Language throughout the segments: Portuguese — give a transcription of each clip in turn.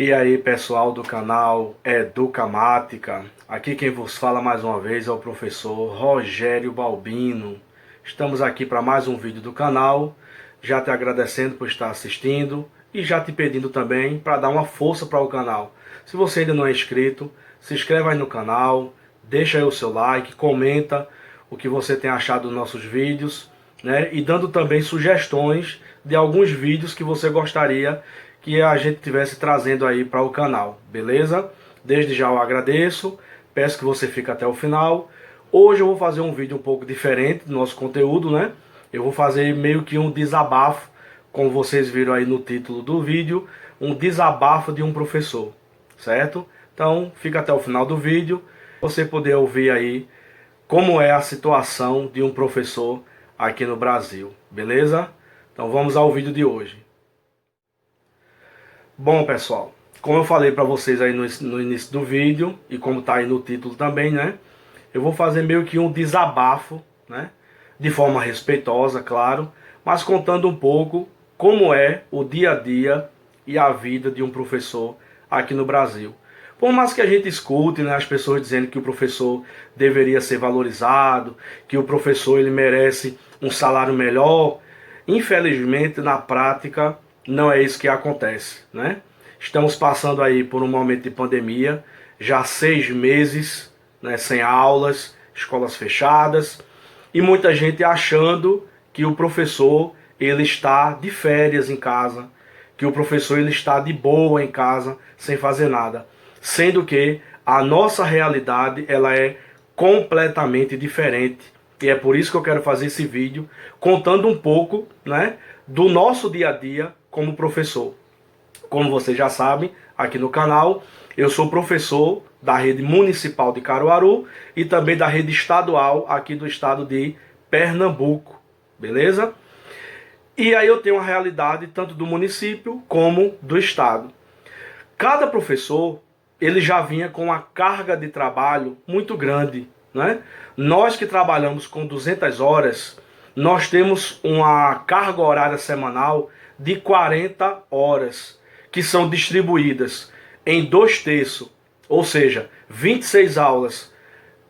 E aí, pessoal do canal Educamática, aqui quem vos fala mais uma vez é o professor Rogério Balbino. Estamos aqui para mais um vídeo do canal, já te agradecendo por estar assistindo e já te pedindo também para dar uma força para o canal. Se você ainda não é inscrito, se inscreva aí no canal, deixa aí o seu like, comenta o que você tem achado dos nossos vídeos, né? E dando também sugestões de alguns vídeos que você gostaria que a gente tivesse trazendo aí para o canal, beleza? Desde já eu agradeço, peço que você fique até o final. Hoje eu vou fazer um vídeo um pouco diferente do nosso conteúdo, né? Eu vou fazer meio que um desabafo, como vocês viram aí no título do vídeo, um desabafo de um professor, certo? Então fica até o final do vídeo, você poder ouvir aí como é a situação de um professor aqui no Brasil, beleza? Então vamos ao vídeo de hoje. Bom, pessoal, como eu falei para vocês aí no início do vídeo, e como tá aí no título também, né? Eu vou fazer meio que um desabafo, né? De forma respeitosa, claro, mas contando um pouco como é o dia a dia e a vida de um professor aqui no Brasil. Por mais que a gente escute, né, as pessoas dizendo que o professor deveria ser valorizado, que o professor ele merece um salário melhor, infelizmente na prática não é isso que acontece, né? Estamos passando aí por um momento de pandemia, já 6 meses, né, sem aulas, escolas fechadas, e muita gente achando que o professor ele está de férias em casa, que o professor ele está de boa em casa, sem fazer nada, sendo que a nossa realidade ela é completamente diferente. E é por isso que eu quero fazer esse vídeo contando um pouco, né, do nosso dia a dia como professor. Como vocês já sabem, aqui no canal, eu sou professor da rede municipal de Caruaru e também da rede estadual aqui do estado de Pernambuco, beleza? E aí eu tenho uma realidade tanto do município como do estado. Cada professor, ele já vinha com uma carga de trabalho muito grande, né? Nós que trabalhamos com 200 horas, nós temos uma carga horária semanal de 40 horas, que são distribuídas em 2/3, ou seja, 26 aulas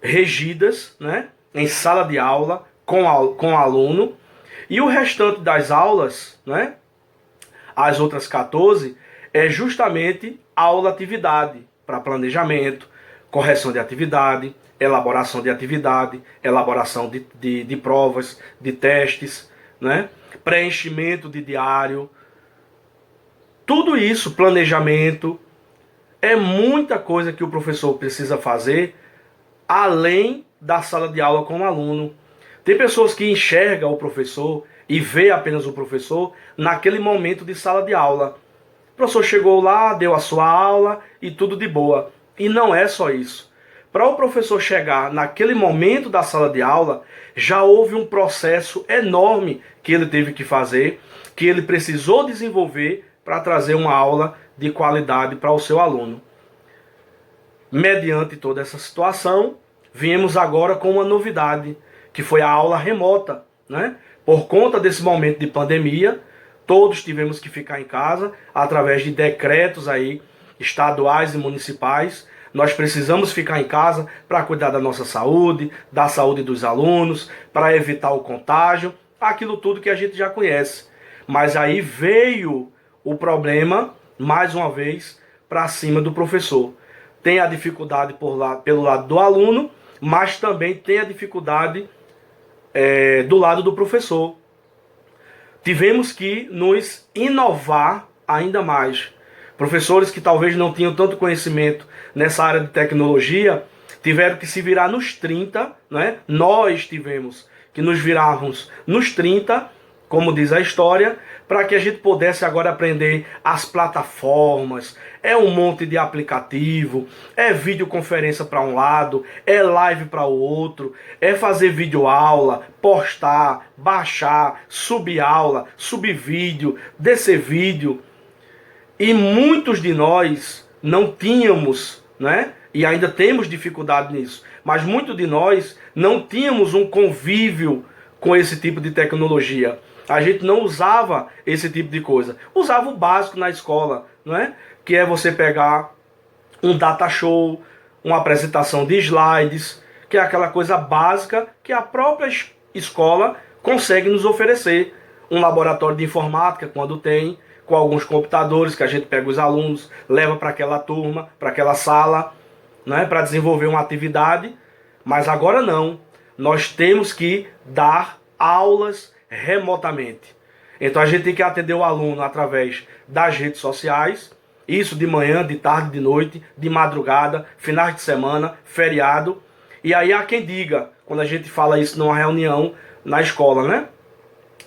regidas, né, em sala de aula com aluno, e o restante das aulas, né, as outras 14, é justamente aula-atividade, para planejamento, correção de atividade, elaboração de atividade, elaboração de provas, de testes, né? Preenchimento de diário. Tudo isso, planejamento, é muita coisa que o professor precisa fazer além da sala de aula com o aluno. Tem pessoas que enxergam o professor e vê apenas o professor naquele momento de sala de aula. O professor chegou lá, deu a sua aula e tudo de boa. E não é só isso. Para o professor chegar naquele momento da sala de aula, já houve um processo enorme que ele teve que fazer, que ele precisou desenvolver para trazer uma aula de qualidade para o seu aluno. Mediante toda essa situação, viemos agora com uma novidade, que foi a aula remota, né? Por conta desse momento de pandemia, todos tivemos que ficar em casa, através de decretos aí, estaduais e municipais. Nós precisamos ficar em casa para cuidar da nossa saúde, da saúde dos alunos, para evitar o contágio, aquilo tudo que a gente já conhece. Mas aí veio o problema, mais uma vez, para cima do professor. Tem a dificuldade pelo lado do aluno, mas também tem a dificuldade do lado do professor. Tivemos que nos inovar ainda mais. Professores que talvez não tinham tanto conhecimento nessa área de tecnologia, tiveram que se virar nos 30, né? Nós tivemos que nos virarmos nos 30, como diz a história, para que a gente pudesse agora aprender as plataformas. É um monte de aplicativo, é videoconferência para um lado, é live para o outro, é fazer videoaula, postar, baixar, subir aula, subir vídeo, descer vídeo. E muitos de nós não tínhamos, né? E ainda temos dificuldade nisso, mas muitos de nós não tínhamos um convívio com esse tipo de tecnologia. A gente não usava esse tipo de coisa. Usava o básico na escola, não é? Que é você pegar um data show, uma apresentação de slides, que é aquela coisa básica que a própria escola consegue nos oferecer. Um laboratório de informática, quando tem, com alguns computadores que a gente pega os alunos, leva para aquela turma, para aquela sala, né, para desenvolver uma atividade. Mas agora não. Nós temos que dar aulas remotamente. Então a gente tem que atender o aluno através das redes sociais, isso de manhã, de tarde, de noite, de madrugada, finais de semana, feriado. E aí há quem diga, quando a gente fala isso numa reunião na escola, né?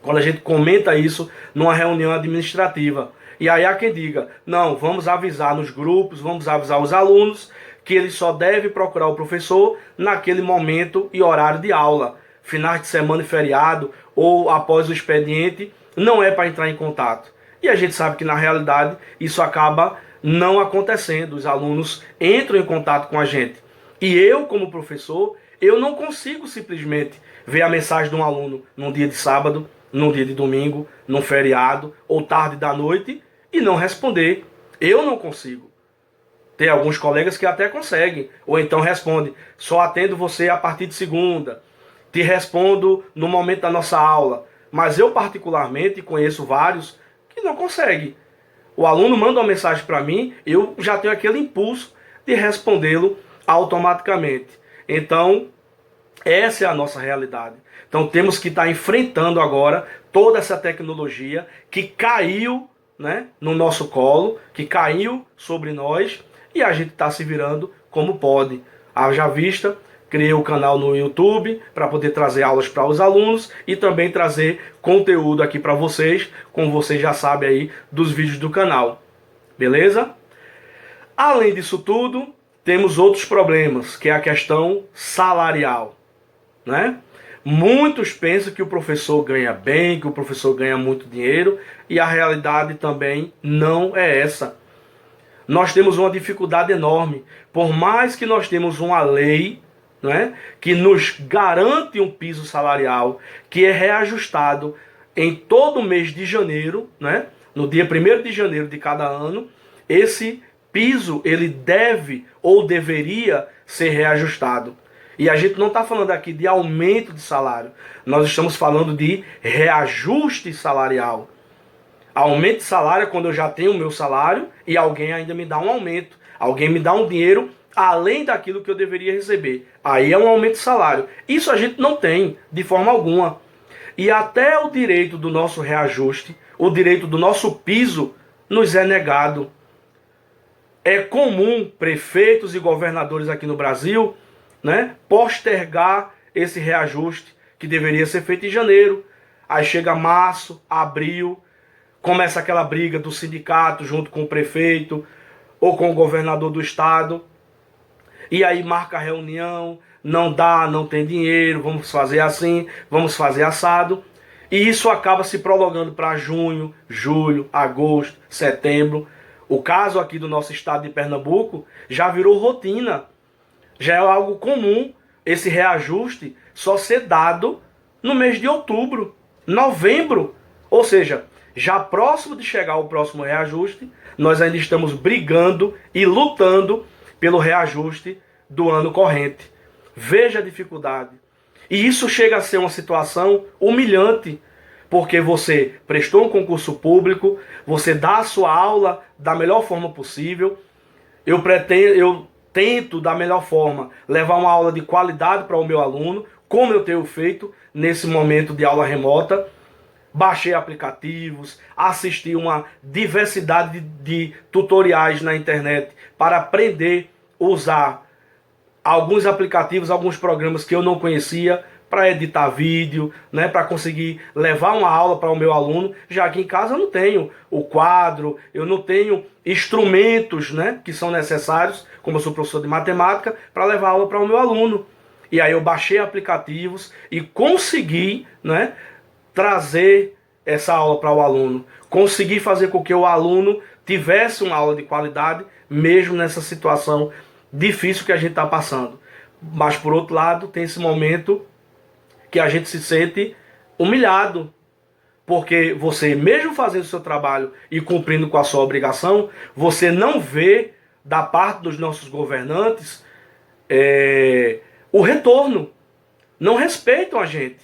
Quando a gente comenta isso numa reunião administrativa. E aí há quem diga, não, vamos avisar nos grupos, vamos avisar os alunos que eles só devem procurar o professor naquele momento e horário de aula. Finais de semana e feriado, ou após o expediente, não é para entrar em contato. E a gente sabe que na realidade isso acaba não acontecendo. Os alunos entram em contato com a gente. E eu, como professor, eu não consigo simplesmente ver a mensagem de um aluno num dia de sábado, num dia de domingo, num feriado, ou tarde da noite, e não responder. Eu não consigo. Tem alguns colegas que até conseguem. Ou então responde, só atendo você a partir de segunda. Te respondo no momento da nossa aula. Mas eu particularmente conheço vários que não conseguem. O aluno manda uma mensagem para mim, eu já tenho aquele impulso de respondê-lo automaticamente. Então, essa é a nossa realidade. Então temos que estar enfrentando agora toda essa tecnologia que caiu, né, no nosso colo, que caiu sobre nós, e a gente está se virando como pode. Haja vista, criei o canal no YouTube para poder trazer aulas para os alunos e também trazer conteúdo aqui para vocês, como vocês já sabem aí dos vídeos do canal. Beleza? Além disso tudo, temos outros problemas, que é a questão salarial, né? Muitos pensam que o professor ganha bem, que o professor ganha muito dinheiro, e a realidade também não é essa. Nós temos uma dificuldade enorme. Por mais que nós temos uma lei, né, que nos garante um piso salarial, que é reajustado em todo mês de janeiro, né, no dia 1º de janeiro de cada ano, esse piso ele deve ou deveria ser reajustado. E a gente não está falando aqui de aumento de salário. Nós estamos falando de reajuste salarial. Aumento de salário é quando eu já tenho o meu salário e alguém ainda me dá um aumento. Alguém me dá um dinheiro além daquilo que eu deveria receber. Aí é um aumento de salário. Isso a gente não tem de forma alguma. E até o direito do nosso reajuste, o direito do nosso piso, nos é negado. É comum prefeitos e governadores aqui no Brasil, né, postergar esse reajuste que deveria ser feito em janeiro. Aí chega março, abril, começa aquela briga do sindicato junto com o prefeito ou com o governador do estado. E aí marca a reunião, não dá, não tem dinheiro, vamos fazer assim, vamos fazer assado. E isso acaba se prolongando para junho, julho, agosto, setembro. O caso aqui do nosso estado de Pernambuco já virou rotina. Já é algo comum esse reajuste só ser dado no mês de outubro, novembro. Ou seja, já próximo de chegar o próximo reajuste, nós ainda estamos brigando e lutando pelo reajuste do ano corrente. Veja a dificuldade. E isso chega a ser uma situação humilhante, porque você prestou um concurso público, você dá a sua aula da melhor forma possível. Eu tento, da melhor forma, levar uma aula de qualidade para o meu aluno, como eu tenho feito nesse momento de aula remota. Baixei aplicativos, assisti uma diversidade de tutoriais na internet para aprender a usar alguns aplicativos, alguns programas que eu não conhecia, para editar vídeo, né, para conseguir levar uma aula para o meu aluno, já que em casa eu não tenho o quadro, eu não tenho instrumentos, né, que são necessários, como eu sou professor de matemática, para levar aula para o meu aluno. E aí eu baixei aplicativos e consegui, né, trazer essa aula para o aluno, consegui fazer com que o aluno tivesse uma aula de qualidade, mesmo nessa situação difícil que a gente está passando. Mas por outro lado, tem esse momento que a gente se sente humilhado, Porque você, mesmo fazendo o seu trabalho e cumprindo com a sua obrigação, você não vê da parte dos nossos governantes o retorno. Não respeitam a gente.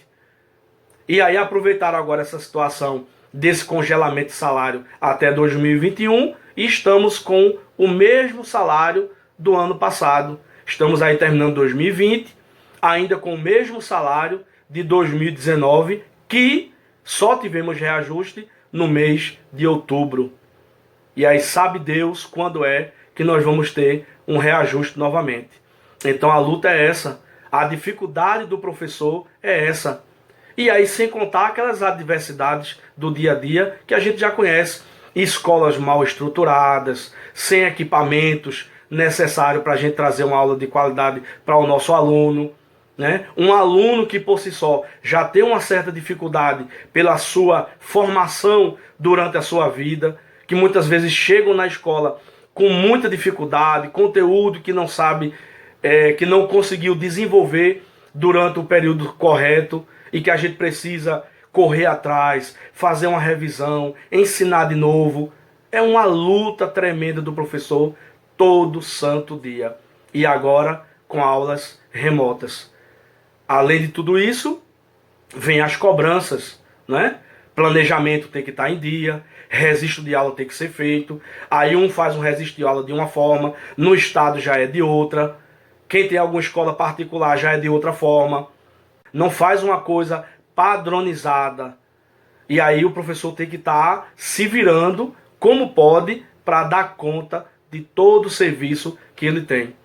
E aí aproveitaram agora essa situação desse congelamento de salário até 2021 e estamos com o mesmo salário do ano passado. Estamos aí terminando 2020, ainda com o mesmo salário de 2019, que só tivemos reajuste no mês de outubro. E aí sabe Deus quando é que nós vamos ter um reajuste novamente. Então a luta é essa. A dificuldade do professor é essa. E aí sem contar aquelas adversidades do dia a dia que a gente já conhece. Escolas mal estruturadas, sem equipamentos necessários para a gente trazer uma aula de qualidade para o nosso aluno. Né? Um aluno que por si só já tem uma certa dificuldade pela sua formação durante a sua vida, que muitas vezes chegam na escola com muita dificuldade, conteúdo que não sabe, que não conseguiu desenvolver durante o período correto e que a gente precisa correr atrás, fazer uma revisão, ensinar de novo. É uma luta tremenda do professor todo santo dia. E agora com aulas remotas. Além de tudo isso, vem as cobranças, né? Planejamento tem que estar em dia, registro de aula tem que ser feito. Aí um faz um registro de aula de uma forma, no estado já é de outra. Quem tem alguma escola particular já é de outra forma. Não faz uma coisa padronizada. E aí o professor tem que estar se virando como pode para dar conta de todo o serviço que ele tem.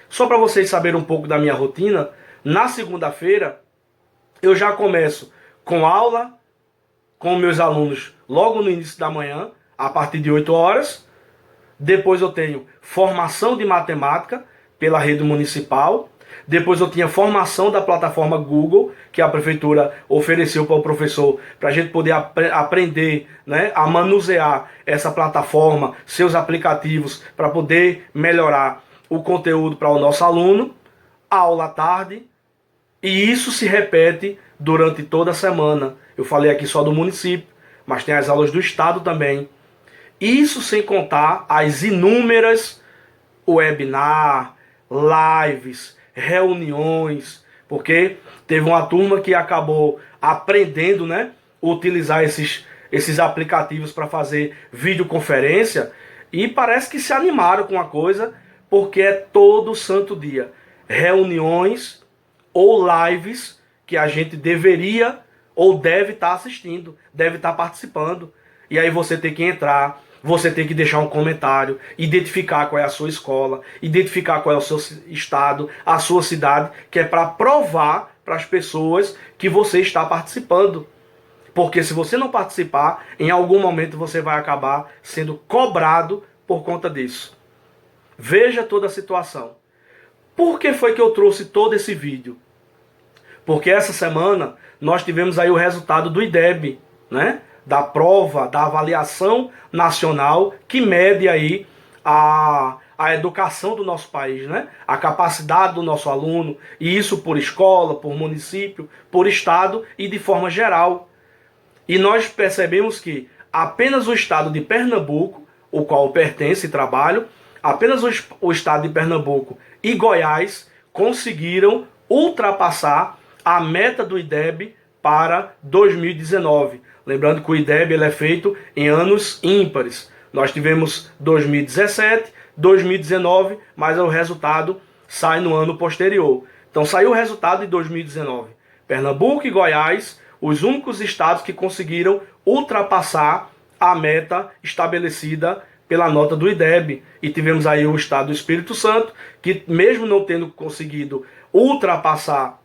Só para vocês saberem um pouco da minha rotina, na segunda-feira eu já começo com aula com meus alunos logo no início da manhã, a partir de 8 horas. Depois eu tenho formação de matemática pela rede municipal. Depois eu tinha formação da plataforma Google, que a prefeitura ofereceu para o professor, para a gente poder aprender, né, a manusear essa plataforma, seus aplicativos, para poder melhorar o conteúdo para o nosso aluno. Aula à tarde. E isso se repete durante toda a semana. Eu falei aqui só do município, mas tem as aulas do estado também. Isso sem contar as inúmeras webinar, lives, reuniões, porque teve uma turma que acabou aprendendo, né, utilizar esses aplicativos para fazer videoconferência e parece que se animaram com a coisa, porque é todo santo dia reuniões ou lives que a gente deveria ou deve estar assistindo, deve estar participando. E aí você tem que entrar, você tem que deixar um comentário, identificar qual é a sua escola, identificar qual é o seu estado, a sua cidade, que é para provar para as pessoas que você está participando. Porque se você não participar, em algum momento você vai acabar sendo cobrado por conta disso. Veja toda a situação. Por que foi que eu trouxe todo esse vídeo? Porque essa semana nós tivemos aí o resultado do IDEB, né? Da prova, da avaliação nacional que mede aí a educação do nosso país, né? A capacidade do nosso aluno, e isso por escola, por município, por estado e de forma geral. E nós percebemos que apenas o estado de Pernambuco, o qual pertence e trabalho, apenas o estado de Pernambuco e Goiás conseguiram ultrapassar a meta do IDEB para 2019. Lembrando que o IDEB ele é feito em anos ímpares. Nós tivemos 2017, 2019, mas o resultado sai no ano posterior. Então saiu o resultado de 2019. Pernambuco e Goiás, os únicos estados que conseguiram ultrapassar a meta estabelecida pela nota do IDEB. E tivemos aí o estado do Espírito Santo, que mesmo não tendo conseguido ultrapassar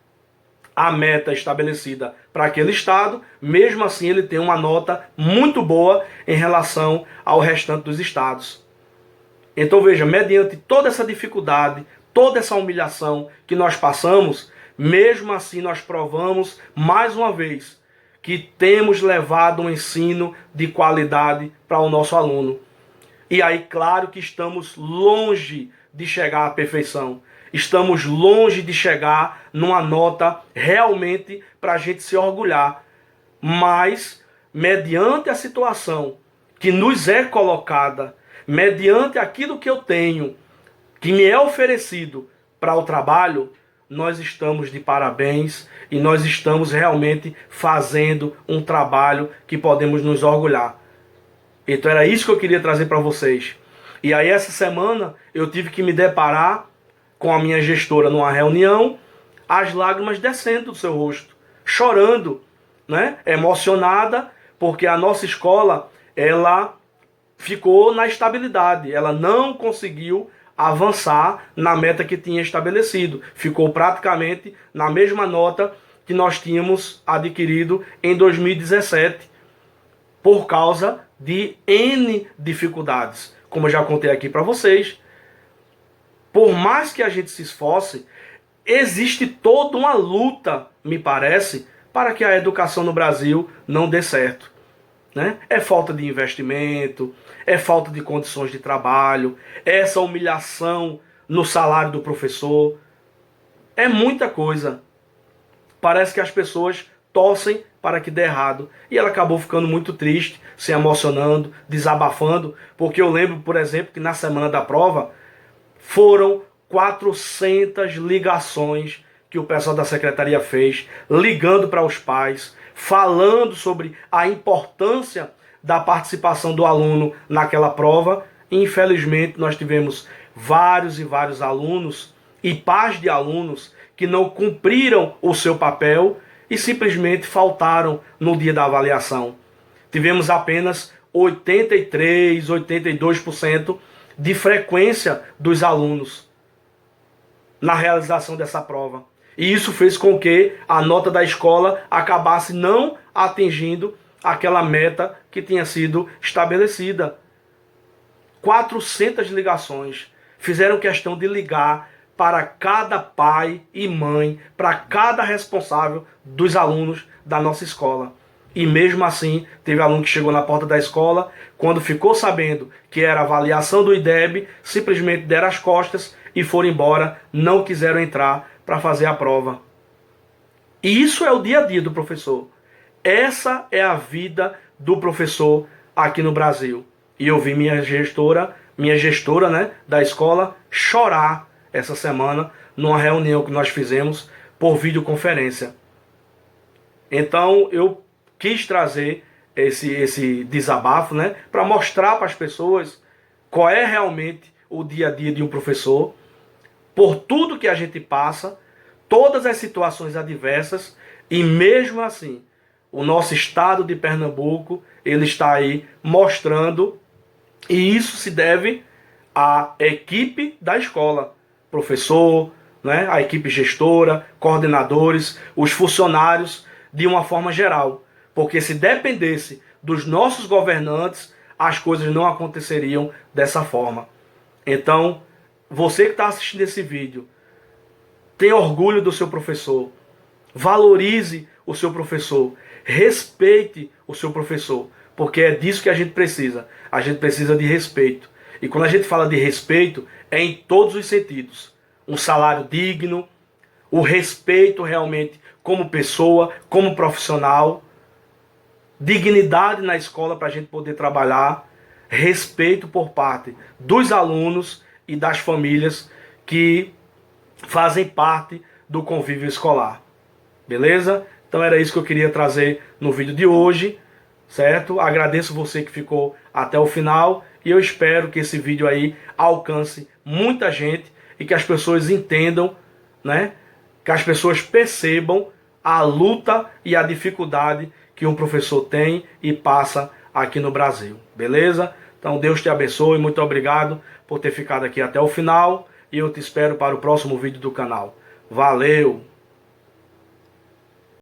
a meta estabelecida para aquele estado, mesmo assim ele tem uma nota muito boa em relação ao restante dos estados. Então veja, mediante toda essa dificuldade, toda essa humilhação que nós passamos, mesmo assim nós provamos mais uma vez que temos levado um ensino de qualidade para o nosso aluno. E aí, claro que estamos longe de chegar à perfeição. Estamos longe de chegar numa nota realmente para a gente se orgulhar. Mas mediante a situação que nos é colocada, mediante aquilo que eu tenho, que me é oferecido para o trabalho, nós estamos de parabéns e nós estamos realmente fazendo um trabalho que podemos nos orgulhar. Então era isso que eu queria trazer para vocês. E aí essa semana eu tive que me deparar com a minha gestora numa reunião, as lágrimas descendo do seu rosto, chorando, né? Emocionada, porque a nossa escola, ela ficou na estabilidade, ela não conseguiu avançar na meta que tinha estabelecido. Ficou praticamente na mesma nota que nós tínhamos adquirido em 2017, por causa de N dificuldades. Como eu já contei aqui para vocês, por mais que a gente se esforce, existe toda uma luta, me parece, para que a educação no Brasil não dê certo. Né? É falta de investimento, é falta de condições de trabalho, é essa humilhação no salário do professor. É muita coisa. Parece que as pessoas torcem para que dê errado. E ela acabou ficando muito triste, se emocionando, desabafando, porque eu lembro, por exemplo, que na semana da prova foram 400 ligações que o pessoal da secretaria fez, ligando para os pais, falando sobre a importância da participação do aluno naquela prova. Infelizmente, nós tivemos vários e vários alunos e pais de alunos que não cumpriram o seu papel e simplesmente faltaram no dia da avaliação. Tivemos apenas 83, 82% de frequência dos alunos na realização dessa prova. E isso fez com que a nota da escola acabasse não atingindo aquela meta que tinha sido estabelecida. 400 ligações. Fizeram questão de ligar para cada pai e mãe, para cada responsável dos alunos da nossa escola. E mesmo assim, teve aluno que chegou na porta da escola, quando ficou sabendo que era avaliação do IDEB, simplesmente deram as costas e foram embora, não quiseram entrar para fazer a prova. E isso é o dia a dia do professor. Essa é a vida do professor aqui no Brasil. E eu vi minha gestora, né, da escola chorar essa semana numa reunião que nós fizemos por videoconferência. Então eu quis trazer esse desabafo, né, para mostrar para as pessoas qual é realmente o dia a dia de um professor, por tudo que a gente passa, todas as situações adversas, e mesmo assim, o nosso estado de Pernambuco, ele está aí mostrando, e isso se deve à equipe da escola, professor, né, a equipe gestora, coordenadores, os funcionários, de uma forma geral. Porque se dependesse dos nossos governantes, as coisas não aconteceriam dessa forma. Então, você que está assistindo esse vídeo, tenha orgulho do seu professor, valorize o seu professor, respeite o seu professor, porque é disso que a gente precisa. A gente precisa de respeito. E quando a gente fala de respeito, é em todos os sentidos. Um salário digno, o respeito realmente como pessoa, como profissional, dignidade na escola para a gente poder trabalhar, respeito por parte dos alunos e das famílias que fazem parte do convívio escolar. Beleza? Então era isso que eu queria trazer no vídeo de hoje, certo? Agradeço você que ficou até o final e eu espero que esse vídeo aí alcance muita gente e que as pessoas entendam, né? Que as pessoas percebam a luta e a dificuldade que um professor tem e passa aqui no Brasil. Beleza? Então Deus te abençoe, muito obrigado por ter ficado aqui até o final e eu te espero para o próximo vídeo do canal. Valeu!